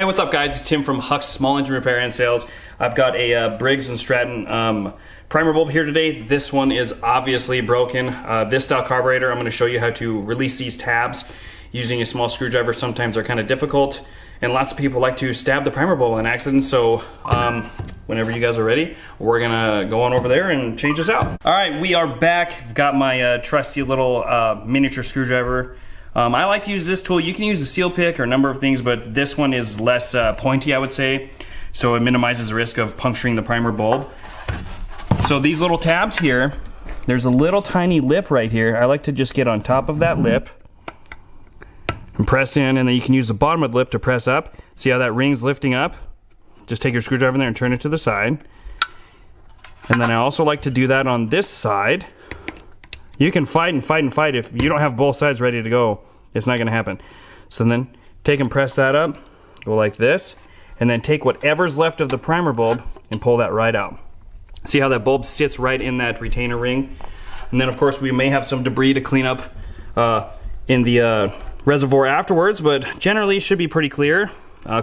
Hey, what's up guys? It's Tim from Huck's Small Engine Repair and Sales. I've got a Briggs Stratton primer bulb here today. This one is obviously broken. This style carburetor, I'm going to show you how to release these tabs using a small screwdriver. Sometimes they're kind of difficult, and lots of people like to stab the primer bulb on accident. So whenever you guys are ready, we're gonna go on over there and change this out. All right, we are back. I've got my trusty little miniature screwdriver. I like to use this tool. You can use a seal pick or a number of things, but this one is less pointy, I would say, so it minimizes the risk of puncturing the primer bulb. So these little tabs here, there's a little tiny lip right here. I like to just get on top of that lip and press in, and then you can use the bottom of the lip to press up. See how that ring's lifting up? Just take your screwdriver in there and turn it to the side. And then I also like to do that on this side. You can fight and fight and fight. If you don't have both sides ready to go, it's not gonna happen. So then take and press that up, go like this, and then take whatever's left of the primer bulb and pull that right out. See how that bulb sits right in that retainer ring? And then of course we may have some debris to clean up in the reservoir afterwards, but generally it should be pretty clear.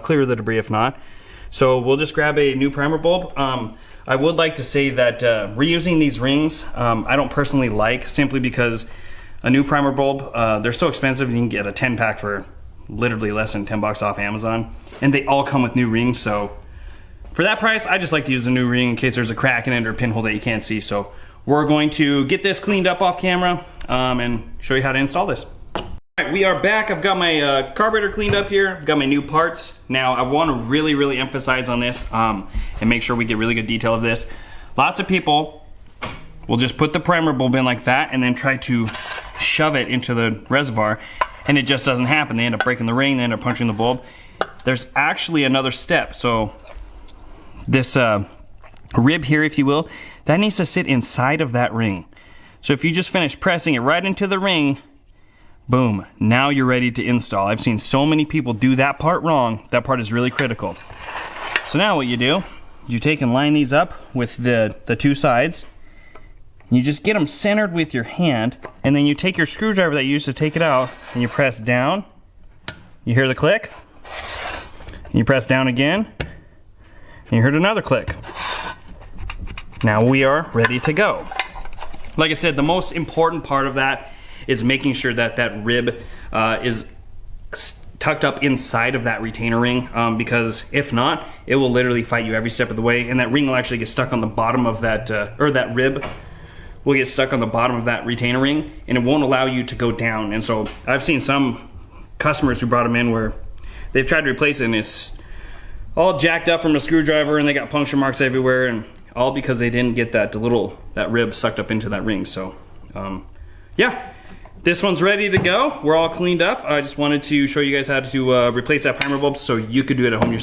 Clear the debris if not. So we'll just grab a new primer bulb. I would like to say that reusing these rings, I don't personally like, simply because a new primer bulb, they're so expensive. You can get a 10-pack for literally less than 10 bucks off Amazon, and they all come with new rings. So for that price, I just like to use a new ring in case there's a crack in it or a pinhole that you can't see. So we're going to get this cleaned up off camera and show you how to install this. All right, we are back. I've got my carburetor cleaned up here. I've got my new parts. Now I want to really emphasize on this and make sure we get really good detail of this. Lots of people will just put the primer bulb in like that and then try to shove it into the reservoir, and it just doesn't happen. They end up breaking the ring, they end up punching the bulb. There's actually another step. So this rib here, if you will, that needs to sit inside of that ring. So if you just finish pressing it right into the ring, boom, now you're ready to install. I've seen so many people do that part wrong. That part is really critical. So now what you do, you take and line these up with the two sides. You just get them centered with your hand, and then you take your screwdriver that you used to take it out, and you press down. You hear the click. And you press down again, and you heard another click. Now we are ready to go. Like I said, the most important part of that is making sure that that rib is tucked up inside of that retainer ring, because if not, it will literally fight you every step of the way, and that ring will actually get stuck on the bottom of that, or that rib will get stuck on the bottom of that retainer ring, and it won't allow you to go down. And so I've seen some customers who brought them in where they've tried to replace it and it's all jacked up from a screwdriver, and they got puncture marks everywhere, and all because they didn't get that rib sucked up into that ring. So yeah. This one's ready to go. We're all cleaned up. I just wanted to show you guys how to replace that primer bulb so you could do it at home yourself.